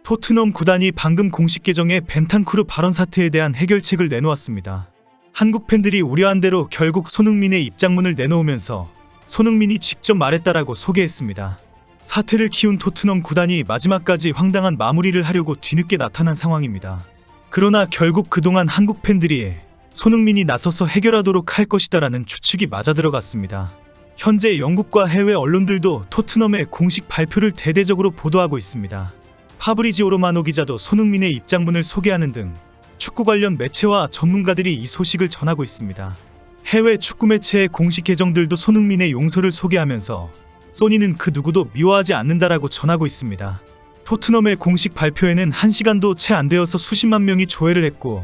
토트넘 구단이 방금 공식 계정에 벤탄쿠르 발언 사태에 대한 해결책을 내놓았습니다. 한국 팬들이 우려한 대로 결국 손흥민의 입장문을 내놓으면서 손흥민이 직접 말했다라고 소개했습니다. 사태를 키운 토트넘 구단이 마지막까지 황당한 마무리를 하려고 뒤늦게 나타난 상황입니다. 그러나 결국 그동안 한국 팬들이 손흥민이 나서서 해결하도록 할 것이다라는 추측이 맞아들어갔습니다. 현재 영국과 해외 언론들도 토트넘의 공식 발표를 대대적으로 보도하고 있습니다. 파브리지오 로마노 기자도 손흥민의 입장문을 소개하는 등 축구 관련 매체와 전문가들이 이 소식을 전하고 있습니다. 해외 축구 매체의 공식 계정들도 손흥민의 용서를 소개하면서 소니는 그 누구도 미워하지 않는다라고 전하고 있습니다. 토트넘의 공식 발표에는 1시간도 채 안 되어서 수십만 명이 조회를 했고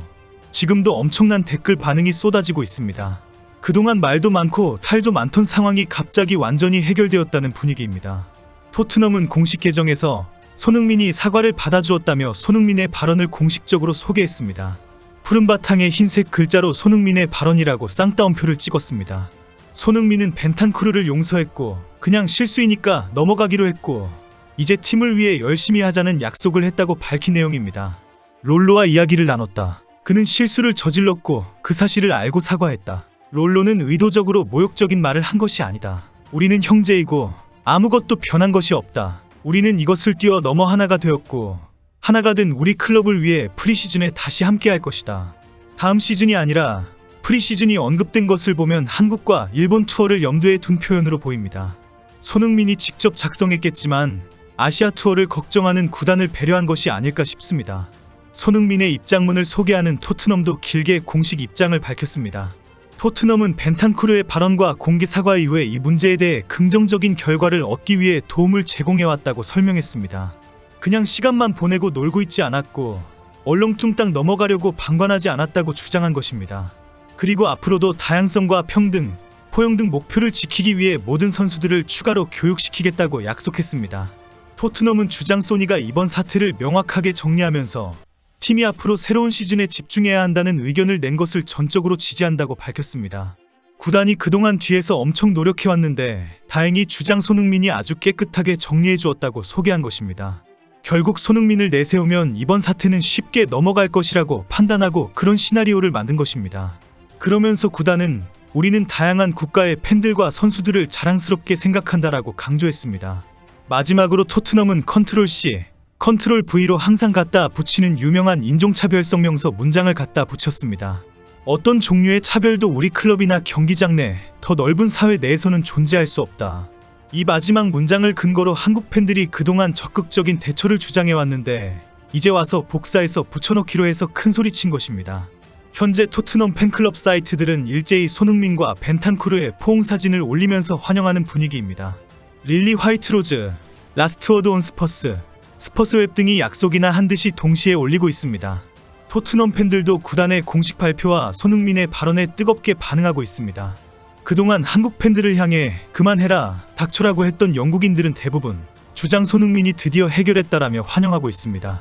지금도 엄청난 댓글 반응이 쏟아지고 있습니다. 그동안 말도 많고 탈도 많던 상황이 갑자기 완전히 해결되었다는 분위기입니다. 토트넘은 공식 계정에서 손흥민이 사과를 받아주었다며 손흥민의 발언을 공식적으로 소개했습니다. 푸른 바탕에 흰색 글자로 손흥민의 발언이라고 쌍따옴표를 찍었습니다. 손흥민은 벤탄쿠르를 용서했고 그냥 실수이니까 넘어가기로 했고 이제 팀을 위해 열심히 하자는 약속을 했다고 밝힌 내용입니다. 롤로와 이야기를 나눴다. 그는 실수를 저질렀고 그 사실을 알고 사과했다. 롤로는 의도적으로 모욕적인 말을 한 것이 아니다. 우리는 형제이고 아무것도 변한 것이 없다. 우리는 이것을 뛰어넘어 하나가 되었고 하나가 된 우리 클럽을 위해 프리시즌에 다시 함께 할 것이다. 다음 시즌이 아니라 프리시즌이 언급된 것을 보면 한국과 일본 투어를 염두에 둔 표현으로 보입니다. 손흥민이 직접 작성했겠지만 아시아 투어를 걱정하는 구단을 배려한 것이 아닐까 싶습니다. 손흥민의 입장문을 소개하는 토트넘도 길게 공식 입장을 밝혔습니다. 토트넘은 벤탄쿠르의 발언과 공개 사과 이후에 이 문제에 대해 긍정적인 결과를 얻기 위해 도움을 제공해왔다고 설명했습니다. 그냥 시간만 보내고 놀고 있지 않았고 얼렁뚱땅 넘어가려고 방관하지 않았다고 주장한 것입니다. 그리고 앞으로도 다양성과 평등, 포용 등 목표를 지키기 위해 모든 선수들을 추가로 교육시키겠다고 약속했습니다. 토트넘은 주장 소니가 이번 사태를 명확하게 정리하면서 팀이 앞으로 새로운 시즌에 집중해야 한다는 의견을 낸 것을 전적으로 지지한다고 밝혔습니다. 구단이 그동안 뒤에서 엄청 노력해왔는데 다행히 주장 손흥민이 아주 깨끗하게 정리해 주었다고 소개한 것입니다. 결국 손흥민을 내세우면 이번 사태는 쉽게 넘어갈 것이라고 판단하고 그런 시나리오를 만든 것입니다. 그러면서 구단은 우리는 다양한 국가의 팬들과 선수들을 자랑스럽게 생각한다라고 강조했습니다. 마지막으로 토트넘은 컨트롤 C, 컨트롤 V로 항상 갖다 붙이는 유명한 인종차별성 명서 문장을 갖다 붙였습니다. 어떤 종류의 차별도 우리 클럽이나 경기장 내 더 넓은 사회 내에서는 존재할 수 없다. 이 마지막 문장을 근거로 한국 팬들이 그동안 적극적인 대처를 주장해왔는데 이제 와서 복사해서 붙여넣기로 해서 큰소리친 것입니다. 현재 토트넘 팬클럽 사이트들은 일제히 손흥민과 벤탄쿠르의 포옹 사진을 올리면서 환영하는 분위기입니다. 릴리 화이트로즈, 라스트 워드 온 스퍼스, 스퍼스웹 등이 약속이나 한 듯이 동시에 올리고 있습니다. 토트넘 팬들도 구단의 공식 발표와 손흥민의 발언에 뜨겁게 반응하고 있습니다. 그동안 한국 팬들을 향해 그만해라, 닥쳐라고 했던 영국인들은 대부분 주장 손흥민이 드디어 해결했다라며 환영하고 있습니다.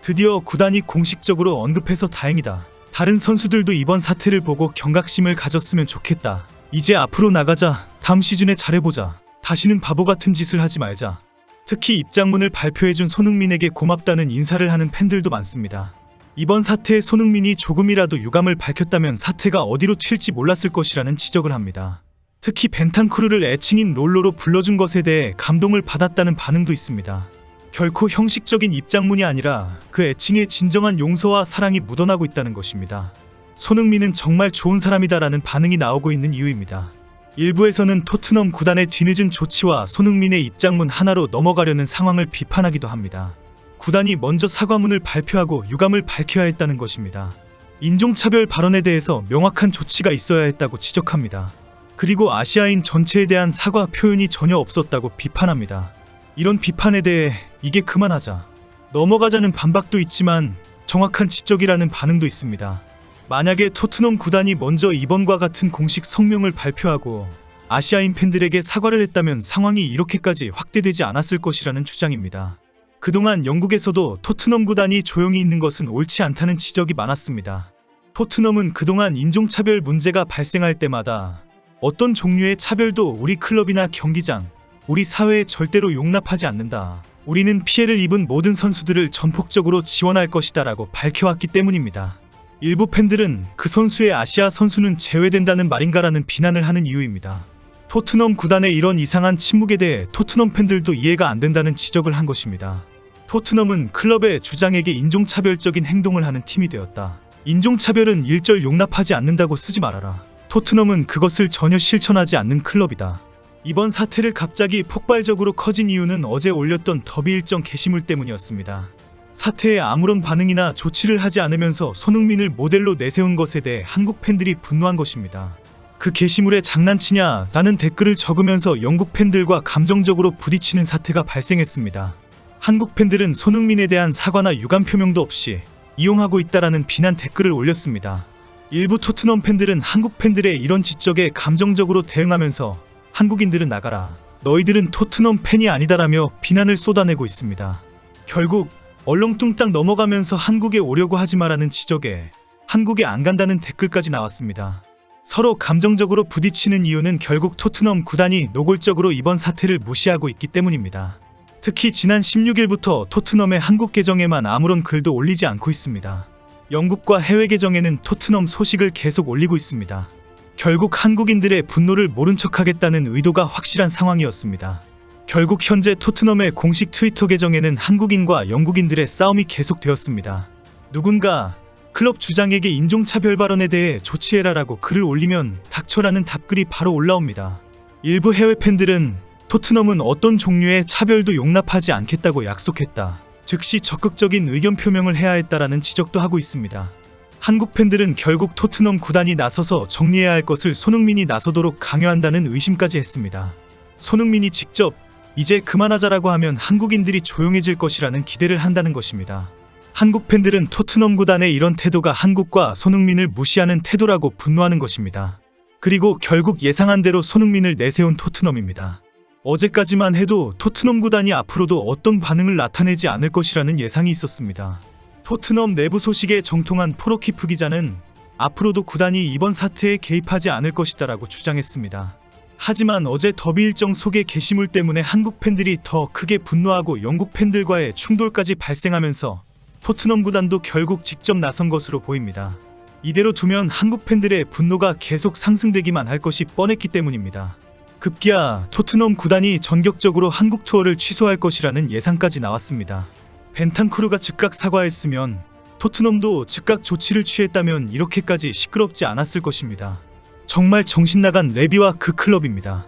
드디어 구단이 공식적으로 언급해서 다행이다. 다른 선수들도 이번 사태를 보고 경각심을 가졌으면 좋겠다. 이제 앞으로 나가자. 다음 시즌에 잘해보자. 다시는 바보 같은 짓을 하지 말자. 특히 입장문을 발표해준 손흥민에게 고맙다는 인사를 하는 팬들도 많습니다. 이번 사태에 손흥민이 조금이라도 유감을 밝혔다면 사태가 어디로 튈지 몰랐을 것이라는 지적을 합니다. 특히 벤탄쿠르를 애칭인 롤로로 불러준 것에 대해 감동을 받았다는 반응도 있습니다. 결코 형식적인 입장문이 아니라 그 애칭에 진정한 용서와 사랑이 묻어나고 있다는 것입니다. 손흥민은 정말 좋은 사람이다라는 반응이 나오고 있는 이유입니다. 일부에서는 토트넘 구단의 뒤늦은 조치와 손흥민의 입장문 하나로 넘어가려는 상황을 비판하기도 합니다. 구단이 먼저 사과문을 발표하고 유감을 밝혀야 했다는 것입니다. 인종차별 발언에 대해서 명확한 조치가 있어야 했다고 지적합니다. 그리고 아시아인 전체에 대한 사과 표현이 전혀 없었다고 비판합니다. 이런 비판에 대해 이게 그만하자, 넘어가자는 반박도 있지만 정확한 지적이라는 반응도 있습니다. 만약에 토트넘 구단이 먼저 이번과 같은 공식 성명을 발표하고 아시아인 팬들에게 사과를 했다면 상황이 이렇게까지 확대되지 않았을 것이라는 주장입니다. 그동안 영국에서도 토트넘 구단이 조용히 있는 것은 옳지 않다는 지적이 많았습니다. 토트넘은 그동안 인종차별 문제가 발생할 때마다 어떤 종류의 차별도 우리 클럽이나 경기장, 우리 사회에 절대로 용납하지 않는다. 우리는 피해를 입은 모든 선수들을 전폭적으로 지원할 것이다라고 밝혀왔기 때문입니다. 일부 팬들은 그 선수의 아시아 선수는 제외된다는 말인가라는 비난을 하는 이유입니다. 토트넘 구단의 이런 이상한 침묵에 대해 토트넘 팬들도 이해가 안 된다는 지적을 한 것입니다. 토트넘은 클럽의 주장에게 인종차별적인 행동을 하는 팀이 되었다. 인종차별은 일절 용납하지 않는다고 쓰지 말아라. 토트넘은 그것을 전혀 실천하지 않는 클럽이다. 이번 사태를 갑자기 폭발적으로 커진 이유는 어제 올렸던 더비 일정 게시물 때문이었습니다. 사태에 아무런 반응이나 조치를 하지 않으면서 손흥민을 모델로 내세운 것에 대해 한국 팬들이 분노한 것입니다. 그 게시물에 장난치냐 라는 댓글을 적으면서 영국 팬들과 감정적으로 부딪히는 사태가 발생했습니다. 한국 팬들은 손흥민에 대한 사과나 유감 표명도 없이 이용하고 있다라는 비난 댓글을 올렸습니다. 일부 토트넘 팬들은 한국 팬들의 이런 지적에 감정적으로 대응하면서 한국인들은 나가라, 너희들은 토트넘 팬이 아니다라며 비난을 쏟아내고 있습니다. 결국 얼렁뚱땅 넘어가면서 한국에 오려고 하지 마라는 지적에 한국에 안 간다는 댓글까지 나왔습니다. 서로 감정적으로 부딪히는 이유는 결국 토트넘 구단이 노골적으로 이번 사태를 무시하고 있기 때문입니다. 특히 지난 16일부터 토트넘의 한국 계정에만 아무런 글도 올리지 않고 있습니다. 영국과 해외 계정에는 토트넘 소식을 계속 올리고 있습니다. 결국 한국인들의 분노를 모른 척하겠다는 의도가 확실한 상황이었습니다. 결국 현재 토트넘의 공식 트위터 계정에는 한국인과 영국인들의 싸움이 계속되었습니다. 누군가 클럽 주장에게 인종차별 발언에 대해 조치해라라고 글을 올리면 닥쳐라는 답글이 바로 올라옵니다. 일부 해외 팬들은 토트넘은 어떤 종류의 차별도 용납하지 않겠다고 약속했다, 즉시 적극적인 의견 표명을 해야 했다라는 지적도 하고 있습니다. 한국 팬들은 결국 토트넘 구단이 나서서 정리해야 할 것을 손흥민이 나서도록 강요한다는 의심까지 했습니다. 손흥민이 직접 이제 그만하자라고 하면 한국인들이 조용해질 것이라는 기대를 한다는 것입니다. 한국 팬들은 토트넘 구단의 이런 태도가 한국과 손흥민을 무시하는 태도라고 분노하는 것입니다. 그리고 결국 예상한 대로 손흥민을 내세운 토트넘입니다. 어제까지만 해도 토트넘 구단이 앞으로도 어떤 반응을 나타내지 않을 것이라는 예상이 있었습니다. 토트넘 내부 소식에 정통한 포로키프 기자는 앞으로도 구단이 이번 사태에 개입하지 않을 것이다라고 주장했습니다. 하지만 어제 더비 일정 속의 게시물 때문에 한국 팬들이 더 크게 분노하고 영국 팬들과의 충돌까지 발생하면서 토트넘 구단도 결국 직접 나선 것으로 보입니다. 이대로 두면 한국 팬들의 분노가 계속 상승되기만 할 것이 뻔했기 때문입니다. 급기야 토트넘 구단이 전격적으로 한국 투어를 취소할 것이라는 예상까지 나왔습니다. 벤탄쿠르가 즉각 사과했으면, 토트넘도 즉각 조치를 취했다면 이렇게까지 시끄럽지 않았을 것입니다. 정말 정신나간 레비와 그 클럽입니다.